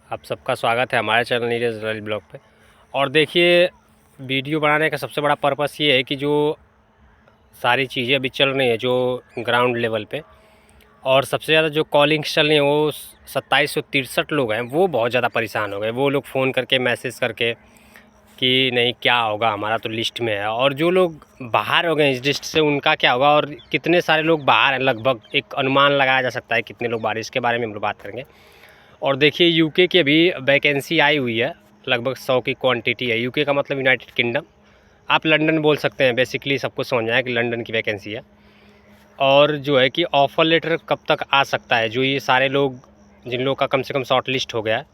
आप सबका स्वागत है हमारे चैनल नीरज रॉयल ब्लॉग पे। और देखिए, वीडियो बनाने का सबसे बड़ा पर्पस ये है कि जो सारी चीज़ें अभी चल रही हैं जो ग्राउंड लेवल पे, और सबसे ज़्यादा जो कॉलिंग्स चल रही हैं वो 2763 लोग हैं, वो बहुत ज़्यादा परेशान हो गए। वो लोग फ़ोन करके मैसेज करके कि नहीं क्या होगा, हमारा तो लिस्ट में है। और जो लोग बाहर हो गए इस लिस्ट से उनका क्या होगा, और कितने सारे लोग बाहर हैं, लगभग एक अनुमान लगाया जा सकता है कितने लोग बाहर, इसके बारे में हम लोग बात करेंगे। और देखिए, यूके की अभी वैकेंसी आई हुई है, लगभग 100 की क्वांटिटी है। यूके का मतलब यूनाइटेड किंगडम, आप लंदन बोल सकते हैं। बेसिकली सबको समझ आए कि लंदन की वैकेंसी है। और जो है कि ऑफ़र लेटर कब तक आ सकता है, जो ये सारे लोग जिन लोगों का कम से कम शॉर्ट लिस्ट हो गया है।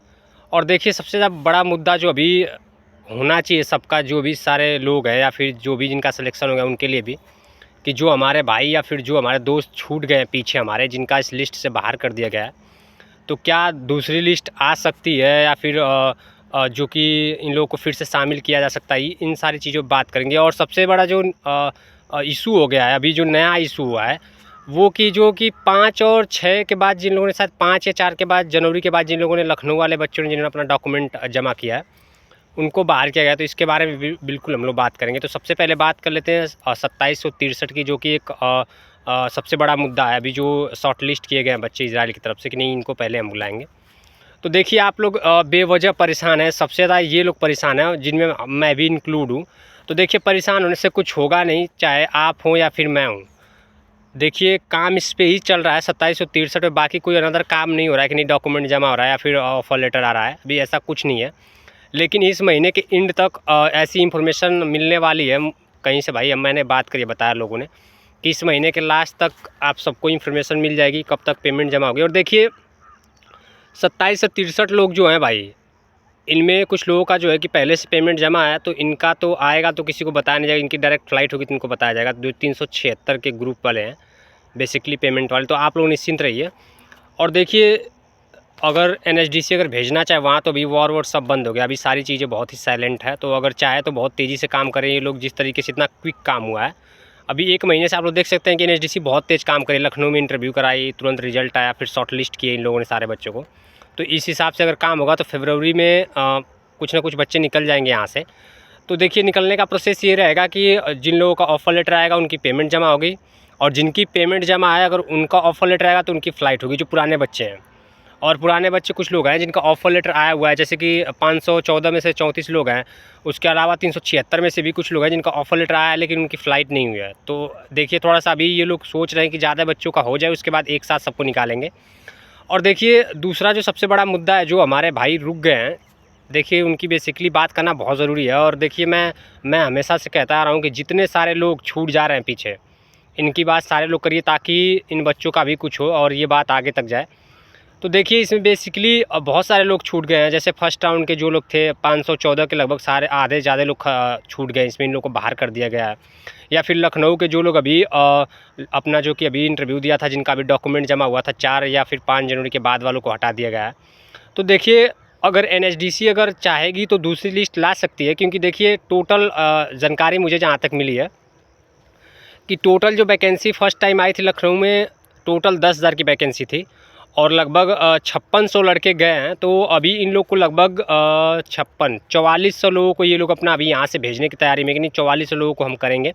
और देखिए, सबसे ज़्यादा बड़ा मुद्दा जो अभी होना चाहिए सबका, जो भी सारे लोग हैं या फिर जो भी जिनका सिलेक्शन हो गया उनके लिए भी, कि जो हमारे भाई या फिर जो हमारे दोस्त छूट गए पीछे हमारे, जिनका इस लिस्ट से बाहर कर दिया गया है, तो क्या दूसरी लिस्ट आ सकती है या फिर जो कि इन लोगों को फिर से शामिल किया जा सकता है। इन सारी चीज़ों पर बात करेंगे। और सबसे बड़ा जो इशू हो गया है अभी, जो नया इशू हुआ है, वो कि जो कि 5 और 6 के बाद जिन लोगों ने, शायद 5 या 4 के बाद, जनवरी के बाद जिन लोगों ने, लखनऊ वाले बच्चों ने जिन्होंने अपना डॉक्यूमेंट जमा किया है, उनको बाहर किया गया। तो इसके बारे में बिल्कुल हम लोग बात करेंगे। तो सबसे पहले बात कर लेते हैं 2763 की, जो कि एक सबसे बड़ा मुद्दा है अभी, जो शॉर्ट लिस्ट किए गए हैं बच्चे इजराइल की तरफ से कि नहीं इनको पहले हम बुलाएंगे। तो देखिए, आप लोग बेवजह परेशान हैं। सबसे ज़्यादा ये लोग परेशान हैं, जिनमें मैं भी इंक्लूड हूँ। तो देखिए, परेशान होने से कुछ होगा नहीं, चाहे आप हों या फिर मैं हूँ। देखिए, काम इस पे ही चल रहा है 2763 में, बाकी कोई अनदर काम नहीं हो रहा है कि नहीं डॉक्यूमेंट जमा हो रहा है या फिर ऑफर लेटर आ रहा है, अभी ऐसा कुछ नहीं है। लेकिन इस महीने के एंड तक ऐसी इंफॉर्मेशन मिलने वाली है कहीं से। भाई, अब मैंने बात करी, बताया लोगों ने कि इस महीने के लास्ट तक आप सबको इंफॉर्मेशन मिल जाएगी कब तक पेमेंट जमा होगी। और देखिए, 27 से 63 लोग जो हैं भाई, इनमें कुछ लोगों का जो है कि पहले से पेमेंट जमा है, तो इनका तो आएगा, तो किसी को बताया नहीं जाएगा। इनकी डायरेक्ट फ्लाइट होगी तो इनको बताया जाएगा। जो 376 के ग्रुप वाले हैं बेसिकली पेमेंट वाले, तो आप लोग निश्चिंत रहिए। और देखिए, अगर एनएचडीसी अगर भेजना चाहे वहाँ, तो अभी वॉर सब बंद हो गया, अभी सारी चीज़ें बहुत ही साइलेंट है। तो अगर चाहे तो बहुत तेज़ी से काम करें ये लोग, जिस तरीके से इतना क्विक काम हुआ है अभी 1 महीने से। आप लोग देख सकते हैं कि एनएचडीसी बहुत तेज़ काम करे। लखनऊ में इंटरव्यू कराई, तुरंत रिजल्ट आया, फिर शॉर्ट लिस्ट किए इन लोगों ने सारे बच्चों को। तो इस हिसाब से अगर काम होगा तो फरवरी में कुछ ना कुछ बच्चे निकल जाएंगे यहाँ से। तो देखिए, निकलने का प्रोसेस ये रहेगा कि जिन लोगों का ऑफ़र लेटर आएगा उनकी पेमेंट जमा होगी, और जिनकी पेमेंट जमा है अगर उनका ऑफ़र लेटर आएगा तो उनकी फ़्लाइट होगी, जो पुराने बच्चे हैं। और पुराने बच्चे कुछ लोग हैं जिनका ऑफ़र लेटर आया हुआ है, जैसे कि 514 में से 34 लोग हैं। उसके अलावा 376 में से भी कुछ लोग हैं जिनका ऑफ़र लेटर आया है लेकिन उनकी फ़्लाइट नहीं हुई है। तो देखिए, थोड़ा-सा अभी ये लोग सोच रहे हैं कि ज़्यादा बच्चों का हो जाए, उसके बाद एक साथ सबको निकालेंगे। और देखिए, दूसरा जो सबसे बड़ा मुद्दा है, जो हमारे भाई रुक गए हैं, देखिए उनकी बेसिकली बात करना बहुत ज़रूरी है। और देखिए, मैं हमेशा से कहता आ रहा हूँ कि जितने सारे लोग छूट जा रहे हैं पीछे, इनकी बात सारे लोग करिए, ताकि इन बच्चों का भी कुछ हो और ये बात आगे तक जाए। तो देखिए, इसमें बेसिकली बहुत सारे लोग छूट गए हैं। जैसे फर्स्ट राउंड के जो लोग थे 514 के लगभग, सारे आधे से ज़्यादा लोग छूट गए, इसमें इन लोगों को बाहर कर दिया गया है। या फिर लखनऊ के जो लोग अभी अपना जो कि अभी इंटरव्यू दिया था, जिनका अभी डॉक्यूमेंट जमा हुआ था 4 या फिर 5 जनवरी के बाद, वालों को हटा दिया गया है। तो देखिए, अगर एनएचडीसी अगर चाहेगी तो दूसरी लिस्ट ला सकती है, क्योंकि देखिए टोटल जानकारी मुझे जहाँ तक मिली है कि टोटल जो वैकेंसी फर्स्ट टाइम आई थी लखनऊ में, टोटल 10,000 की वैकेंसी थी, और लगभग 5600 लड़के गए हैं। तो अभी इन लोग को लगभग 4400 लोगों को ये लोग अपना अभी यहाँ से भेजने की तैयारी में, कि नहीं 4400 लोगों को हम करेंगे।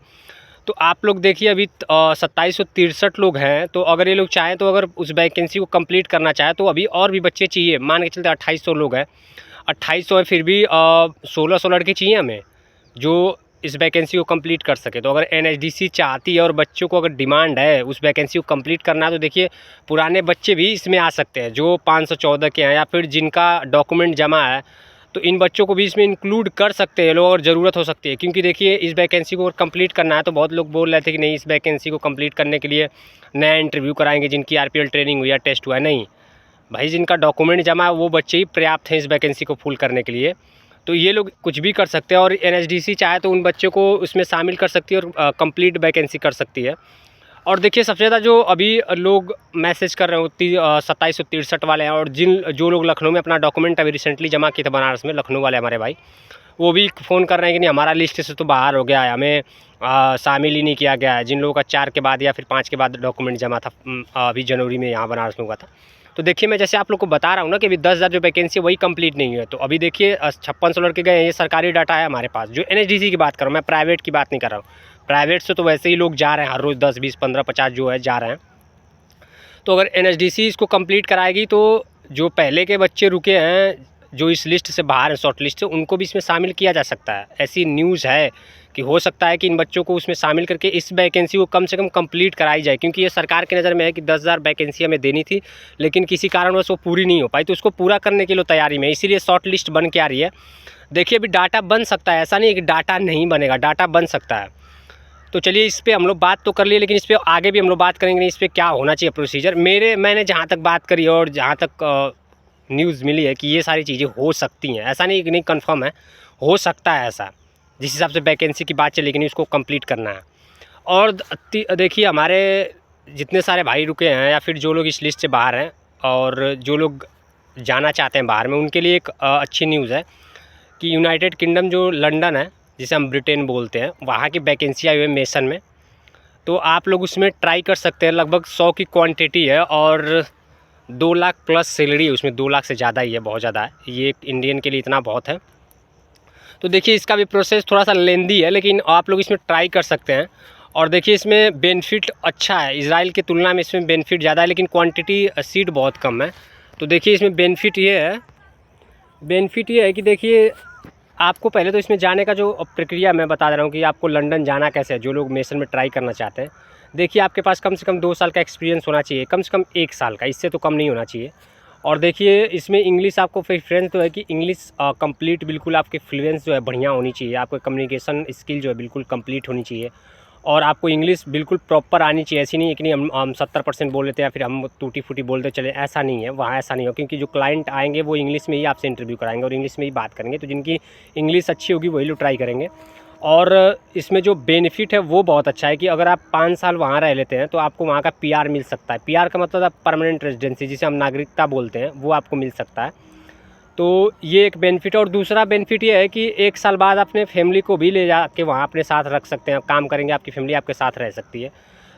तो आप लोग देखिए, अभी 2763 लोग हैं। तो अगर ये लोग चाहें तो अगर उस वैकेंसी को कंप्लीट करना चाहे तो अभी और भी बच्चे चाहिए। मान के चलते 2800 लोग हैं, 2800 है, फिर भी 1600 लड़के चाहिए हमें जो इस वैकेंसी को कंप्लीट कर सके। तो अगर एनएचडीसी चाहती है और बच्चों को अगर डिमांड है उस वैकेंसी को कंप्लीट करना है, तो देखिए पुराने बच्चे भी इसमें आ सकते हैं जो 514 के हैं, या फिर जिनका डॉक्यूमेंट जमा है, तो इन बच्चों को भी इसमें इंक्लूड कर सकते हैं लोग, और ज़रूरत हो सकती है। क्योंकि देखिए, इस वैकेंसी को अगर कंप्लीट करना है तो बहुत लोग बोल रहे थे कि नहीं, इस वैकेंसी को कंप्लीट करने के लिए नया इंटरव्यू कराएंगे, जिनकी आरपीएल ट्रेनिंग हुई है, टेस्ट हुआ है। नहीं भाई, जिनका डॉक्यूमेंट जमा है वो बच्चे ही पर्याप्त हैं इस वैकेंसी को फुल करने के लिए। तो ये लोग कुछ भी कर सकते हैं, और एनएचडीसी चाहे तो उन बच्चों को उसमें शामिल कर सकती है और कंप्लीट वैकेंसी कर सकती है। और देखिए, सबसे ज़्यादा जो अभी लोग मैसेज कर रहे हो 2763 वाले हैं, और जो लोग लखनऊ में अपना डॉक्यूमेंट अभी रिसेंटली जमा किए थे बनारस में, लखनऊ वाले हमारे भाई, वो भी फ़ोन कर रहे हैं कि नहीं हमारा लिस्ट से तो बाहर हो गया है, हमें शामिल ही नहीं किया गया है। जिन लोगों का 4 के बाद या फिर 5 के बाद डॉक्यूमेंट जमा था, अभी जनवरी में यहाँ बनारस में हुआ था, तो देखिए मैं जैसे आप लोग को बता रहा हूँ ना कि अभी 10,000 जो वैकेंसी वही कंप्लीट नहीं है। तो अभी देखिए 5600 लड़के गए हैं, ये सरकारी डाटा है हमारे पास। जो एनएचडीसी की बात कर रहा हूँ मैं, प्राइवेट की बात नहीं कर रहा हूँ। प्राइवेट से तो वैसे ही लोग जा रहे हैं हर रोज़ 10, 20, 15, 50 जो है जा रहे हैं। तो अगर एनएचडीसी इसको कंप्लीट कराएगी तो जो पहले के बच्चे रुके हैं, जो इस लिस्ट से बाहर हैं, शॉर्ट लिस्ट से, उनको भी इसमें शामिल किया जा सकता है। ऐसी न्यूज़ है कि हो सकता है कि इन बच्चों को उसमें शामिल करके इस वैकेंसी को कम से कम कंप्लीट कराई जाए, क्योंकि ये सरकार की नज़र में है कि 10,000 वैकेंसी हमें देनी थी, लेकिन किसी कारणवश वो पूरी नहीं हो पाई। तो उसको पूरा करने के लिए तैयारी में, इसीलिए शॉर्ट लिस्ट बन के आ रही है। देखिए अभी डाटा बन सकता है, ऐसा नहीं है कि डाटा नहीं बनेगा, डाटा बन सकता है। तो चलिए इस पर हम लोग बात तो कर लिए, लेकिन इस पर आगे भी हम लोग बात करेंगे इस पर क्या होना चाहिए प्रोसीजर। मैंने जहाँ तक बात करी और जहाँ तक न्यूज़ मिली है कि ये सारी चीज़ें हो सकती हैं, ऐसा नहीं कि नहीं कंफर्म है, हो सकता है ऐसा, जिस हिसाब से वैकेंसी की बात चली, लेकिन इसको कंप्लीट करना है। और देखिए हमारे जितने सारे भाई रुके हैं या फिर जो लोग इस लिस्ट से बाहर हैं और जो लोग जाना चाहते हैं बाहर में, उनके लिए एक अच्छी न्यूज़ है कि यूनाइटेड किंगडम जो लंदन है, जिसे हम ब्रिटेन बोलते हैं, वहाँ की वैकेंसी आई हुई है मेसन में। तो आप लोग उसमें ट्राई कर सकते हैं। लगभग 100 की क्वांटिटी है और 2 लाख प्लस सैलरी है उसमें, 2 लाख से ज़्यादा ही है, बहुत ज़्यादा है। ये एक इंडियन के लिए इतना बहुत है। तो देखिए इसका भी प्रोसेस थोड़ा सा लेंदी है, लेकिन आप लोग इसमें ट्राई कर सकते हैं। और देखिए इसमें बेनिफिट अच्छा है, इजराइल की तुलना में इसमें बेनिफिट ज़्यादा है, लेकिन क्वांटिटी सीट बहुत कम है। तो देखिए इसमें बेनिफिट ये है कि देखिए आपको पहले तो इसमें जाने का जो प्रक्रिया मैं बता दे रहा हूँ कि आपको लंदन जाना कैसे है। जो लोग मेसन में ट्राई करना चाहते हैं, देखिए आपके पास कम से कम 2 साल का एक्सपीरियंस होना चाहिए, कम से कम 1 साल का, इससे तो कम नहीं होना चाहिए। और देखिए इसमें इंग्लिश आपको प्रेफरेंस तो है कि इंग्लिश कंप्लीट बिल्कुल आपकी फ्लुएंस जो है बढ़िया होनी चाहिए, आपको कम्युनिकेशन स्किल जो है बिल्कुल कंप्लीट होनी चाहिए। और आपको इंग्लिश बिल्कुल प्रॉपर आनी चाहिए। ऐसी नहीं है कि नहीं हम 70% बोल लेते हैं या फिर हम टूटी फूटी बोलते चले, ऐसा नहीं है, वहाँ ऐसा नहीं हो। क्योंकि जो क्लाइंट आएंगे वो इंग्लिश में ही आपसे इंटरव्यू कराएंगे और इंग्लिश में ही बात करेंगे। तो जिनकी इंग्लिश अच्छी होगी वही लोग ट्राई करेंगे। और इसमें जो बेनिफिट है वो बहुत अच्छा है कि अगर आप 5 साल वहाँ रह लेते हैं तो आपको वहाँ का पीआर मिल सकता है। पीआर का मतलब परमानेंट रेजिडेंसी, जिसे हम नागरिकता बोलते हैं, वो आपको मिल सकता है। तो ये एक बेनिफिट है। और दूसरा बेनिफिट ये है कि 1 साल बाद अपने फैमिली को भी ले जा के वहाँ अपने साथ रख सकते हैं, काम करेंगे, आपकी फैमिली आपके साथ रह सकती है।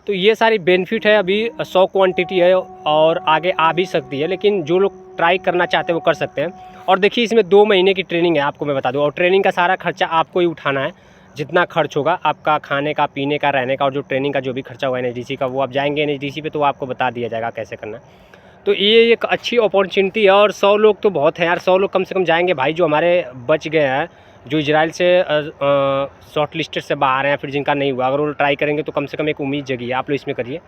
तो ये सारी बेनिफिट है। अभी 100 क्वांटिटी है और आगे आ भी सकती है, लेकिन जो लोग ट्राई करना चाहते हैं वो कर सकते हैं। और देखिए इसमें 2 महीने की ट्रेनिंग है, आपको मैं बता दूँ। और ट्रेनिंग का सारा खर्चा आपको ही उठाना है। जितना खर्च होगा आपका खाने का, पीने का, रहने का और जो ट्रेनिंग का जो भी खर्चा होगा एनएचडीसी का, वो आप जाएंगे एनएचडीसी पे तो आपको बता दिया जाएगा कैसे करना है। तो ये एक अच्छी अपॉर्चुनिटी है। और 100 लोग तो बहुत हैं यार, 100 लोग कम से कम जाएंगे भाई, जो हमारे बच गए हैं, जो इजराइल से शॉर्ट लिस्टेड से बाहर हैं, फिर जिनका नहीं हुआ, अगर वो ट्राई करेंगे तो कम से कम एक उम्मीद जगी है। आप लोग इसमें करिए।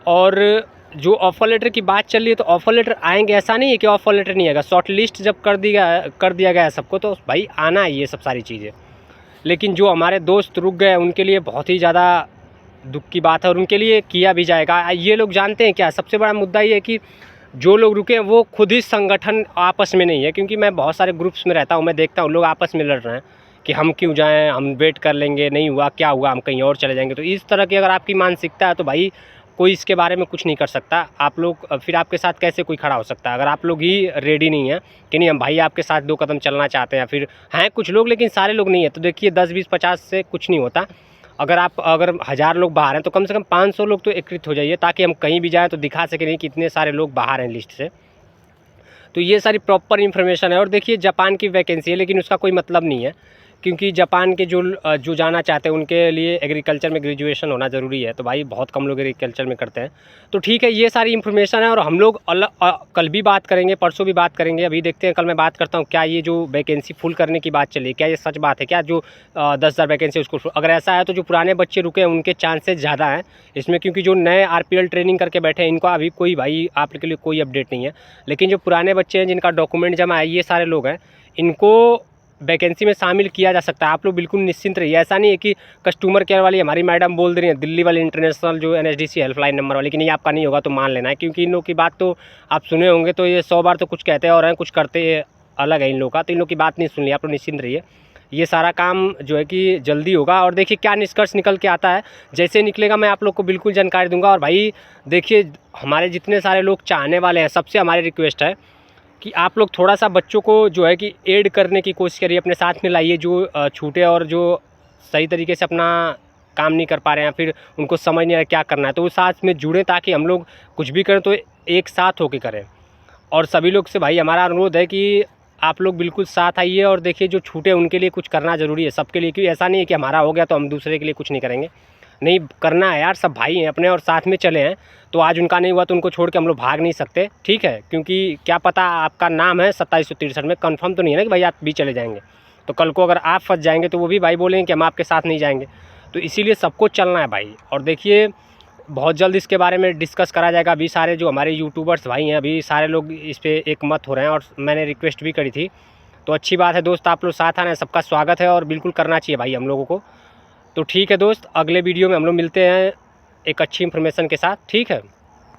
और जो ऑफ़र लेटर की बात चल रही है, तो ऑफ़र लेटर आएंगे, ऐसा नहीं है कि ऑफ़र लेटर नहीं आएगा। शॉर्ट लिस्ट जब कर दिया गया है सबको, तो भाई आना है ये सब सारी चीज़ें। लेकिन जो हमारे दोस्त रुक गए उनके लिए बहुत ही ज़्यादा दुख की बात है और उनके लिए किया भी जाएगा। ये लोग जानते हैं क्या, सबसे बड़ा मुद्दा ये है कि जो लोग रुके हैं वो खुद ही संगठन आपस में नहीं है। क्योंकि मैं बहुत सारे ग्रुप्स में रहता हूँ, मैं देखता हूँ लोग आपस में लड़ रहे हैं कि हम क्यों जाएं, हम वेट कर लेंगे, नहीं हुआ क्या हुआ, हम कहीं और चले जाएंगे। तो इस तरह की अगर आपकी मानसिकता है तो भाई कोई इसके बारे में कुछ नहीं कर सकता। आप लोग फिर आपके साथ कैसे कोई खड़ा हो सकता है अगर आप लोग ही रेडी नहीं हैं कि नहीं हम भाई आपके साथ 2 कदम चलना चाहते हैं। फिर हैं कुछ लोग, लेकिन सारे लोग नहीं है। तो देखिए 10, 20, 50 से कुछ नहीं होता। अगर 1000 लोग बाहर हैं तो कम से कम 500 लोग तो एकत्रित हो जाइए, ताकि हम कहीं भी जाएँ तो दिखा सकें नहीं कि इतने सारे लोग बाहर हैं लिस्ट से। तो ये सारी प्रॉपर इन्फॉर्मेशन है। और देखिए जापान की वैकेंसी है, लेकिन उसका कोई मतलब नहीं है, क्योंकि जापान के जो जाना चाहते हैं उनके लिए एग्रीकल्चर में ग्रेजुएशन होना ज़रूरी है। तो भाई बहुत कम लोग एग्रीकल्चर में करते हैं। तो ठीक है, ये सारी इन्फॉर्मेशन है और हम लोग कल भी बात करेंगे, परसों भी बात करेंगे। अभी देखते हैं, कल मैं बात करता हूँ क्या ये जो वैकेंसी फुल करने की बात चली, क्या ये सच बात है क्या, जो 10,000 वैकेंसी उसको। अगर ऐसा है तो जो पुराने बच्चे रुके हैं उनके चांसेस ज़्यादा हैं इसमें, क्योंकि जो नए आरपीएल ट्रेनिंग करके बैठे हैं इनको अभी कोई भाई आप के लिए कोई अपडेट नहीं है। लेकिन जो पुराने बच्चे हैं जिनका डॉक्यूमेंट जमा है, ये सारे लोग हैं, इनको वैकेंसी में शामिल किया जा सकता है। आप लोग बिल्कुल निश्चिंत रहिए। ऐसा नहीं है कि कस्टमर केयर वाली हमारी मैडम बोल रही है, दिल्ली वाली इंटरनेशनल जो एनएचडीसी हेल्पलाइन नंबर वाली, कि नहीं आपका नहीं होगा तो मान लेना है। क्योंकि इन लोग की बात तो आप सुने होंगे, तो ये 100 बार तो कुछ कहते हैं और हैं कुछ करते अलग है इन लोग का। तो इन लोग की बात नहीं सुन ली, आप लोग निश्चिंत रहिए। ये सारा काम जो है कि जल्दी होगा। और देखिए क्या निष्कर्ष निकल के आता है, जैसे निकलेगा मैं आप लोग को बिल्कुल जानकारी दूंगा। और भाई देखिए हमारे जितने सारे लोग चाहने वाले हैं, सबसे हमारी रिक्वेस्ट है कि आप लोग थोड़ा सा बच्चों को जो है कि ऐड करने की कोशिश करिए, अपने साथ में लाइए, जो छूटे और जो सही तरीके से अपना काम नहीं कर पा रहे हैं, फिर उनको समझ नहीं आ रहा क्या करना है, तो वो साथ में जुड़ें ताकि हम लोग कुछ भी करें तो एक साथ होकर करें। और सभी लोग से भाई हमारा अनुरोध है कि आप लोग बिल्कुल साथ आइए और देखिए जो छूटे उनके लिए कुछ करना ज़रूरी है सबके लिए, क्योंकि ऐसा नहीं है कि हमारा हो गया तो हम दूसरे के लिए कुछ नहीं करेंगे। नहीं, करना है यार, सब भाई हैं अपने और साथ में चले हैं। तो आज उनका नहीं हुआ तो उनको छोड़ के हम लोग भाग नहीं सकते, ठीक है, क्योंकि क्या पता आपका नाम है 2763 में, कंफर्म तो नहीं है ना कि भाई आप भी चले जाएंगे। तो कल को अगर आप फंस जाएंगे तो वो भी भाई बोलेंगे कि हम आपके साथ नहीं जाएंगे। तो इसीलिए सबको चलना है भाई। और देखिए बहुत जल्द इसके बारे में डिस्कस करा जाएगा। अभी सारे जो हमारे यूट्यूबर्स भाई हैं अभी सारे लोग इस पर एक मत हो रहे हैं और मैंने रिक्वेस्ट भी करी थी। तो अच्छी बात है दोस्त, आप लोग साथ आना है, सबका स्वागत है और बिल्कुल करना चाहिए भाई हम लोगों को। तो ठीक है दोस्त, अगले वीडियो में हम लोग मिलते हैं एक अच्छी इन्फॉर्मेशन के साथ, ठीक है।